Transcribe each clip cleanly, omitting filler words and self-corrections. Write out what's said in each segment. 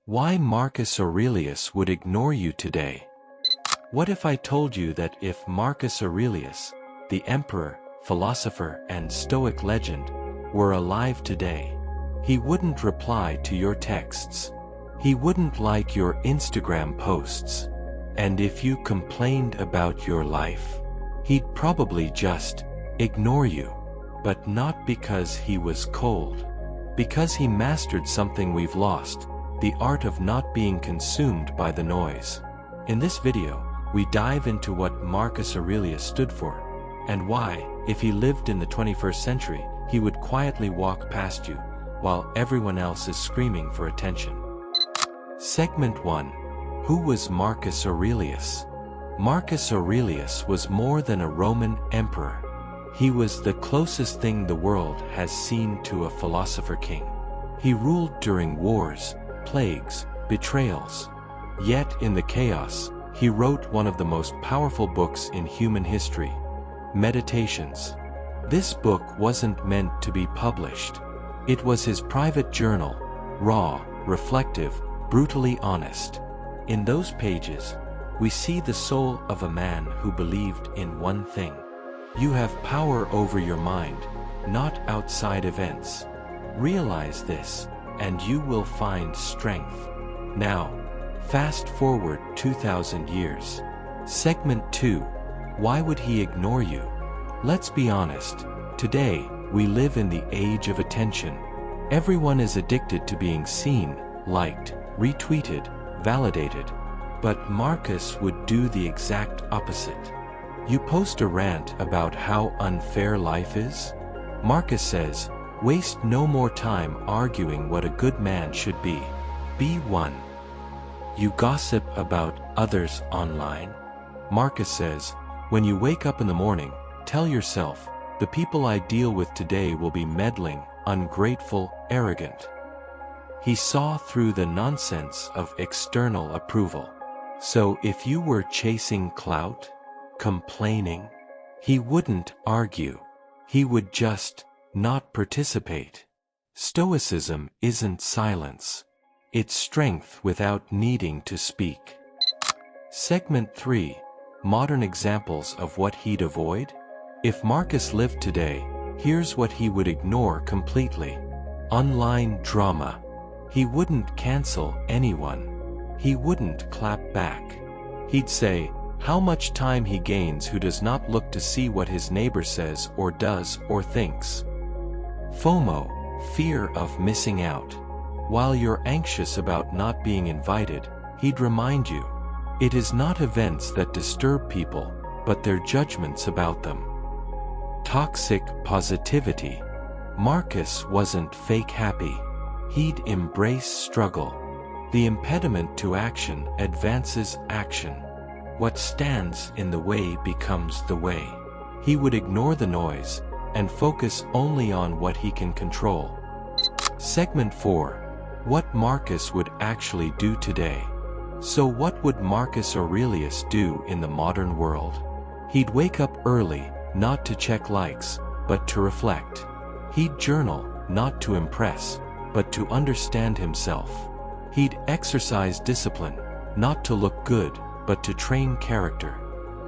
Why Marcus Aurelius would ignore you today? What if I told you that if Marcus Aurelius, the emperor, philosopher, and Stoic legend, were alive today, he wouldn't reply to your texts. He wouldn't like your Instagram posts. And if you complained about your life, he'd probably just ignore you. But not because he was cold. Because he mastered something we've lost, the art of not being consumed by the noise. In this video, we dive into what Marcus Aurelius stood for, and why, if he lived in the 21st century, he would quietly walk past you, while everyone else is screaming for attention. Segment 1. Who was Marcus Aurelius? Marcus Aurelius was more than a Roman emperor. He was the closest thing the world has seen to a philosopher king. He ruled during wars, plagues, betrayals. Yet in the chaos, he wrote one of the most powerful books in human history, Meditations. This book wasn't meant to be published. It was his private journal, raw, reflective, brutally honest. In those pages, we see the soul of a man who believed in one thing. You have power over your mind, not outside events. Realize this, and you will find strength. Now, fast forward 2,000 years. Segment 2. Why would he ignore you? Let's be honest. Today, we live in the age of attention. Everyone is addicted to being seen, liked, retweeted, validated. But Marcus would do the exact opposite. You post a rant about how unfair life is? Marcus says, waste no more time arguing what a good man should be. Be one. You gossip about others online? Marcus says, when you wake up in the morning, tell yourself, the people I deal with today will be meddling, ungrateful, arrogant. He saw through the nonsense of external approval. So if you were chasing clout, complaining, he wouldn't argue. He would just not participate. Stoicism isn't silence. It's strength without needing to speak. Segment 3. Modern examples of what he'd avoid? If Marcus lived today, here's what he would ignore completely. Online drama. He wouldn't cancel anyone. He wouldn't clap back. He'd say, how much time he gains who does not look to see what his neighbor says or does or thinks. FOMO, fear of missing out. While you're anxious about not being invited, he'd remind you, it is not events that disturb people, but their judgments about them. Toxic positivity. Marcus wasn't fake happy. He'd embrace struggle. The impediment to action advances action. What stands in the way becomes the way. He would ignore the noise and focus only on what he can control. Segment 4. What Marcus would actually do today. So what would Marcus Aurelius do in the modern world? He'd wake up early, not to check likes, but to reflect. He'd journal, not to impress, but to understand himself. He'd exercise discipline, not to look good, but to train character.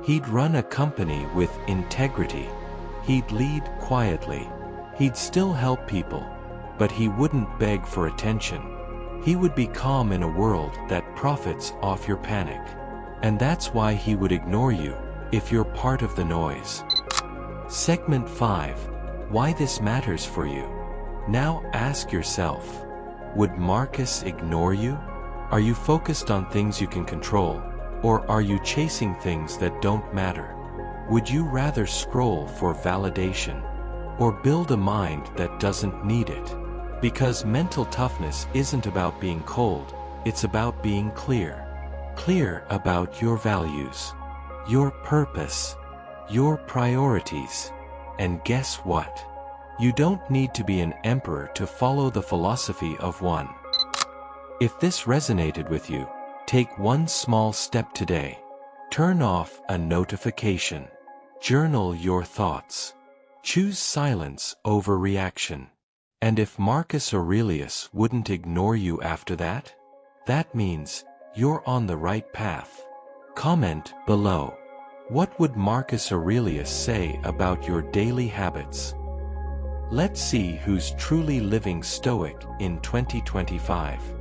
He'd run a company with integrity. He'd lead quietly. He'd still help people, but he wouldn't beg for attention. He would be calm in a world that profits off your panic. And that's why he would ignore you, if you're part of the noise. Segment 5. Why this matters for you. Now ask yourself, would Marcus ignore you? Are you focused on things you can control, or are you chasing things that don't matter? Would you rather scroll for validation, or build a mind that doesn't need it? Because mental toughness isn't about being cold, it's about being clear. Clear about your values, your purpose, your priorities. And guess what? You don't need to be an emperor to follow the philosophy of one. If this resonated with you, take one small step today. Turn off a notification. Journal your thoughts. Choose silence over reaction. And if Marcus Aurelius wouldn't ignore you after that, That means you're on the right path. Comment below. What would Marcus Aurelius say about your daily habits? Let's see who's truly living Stoic in 2025.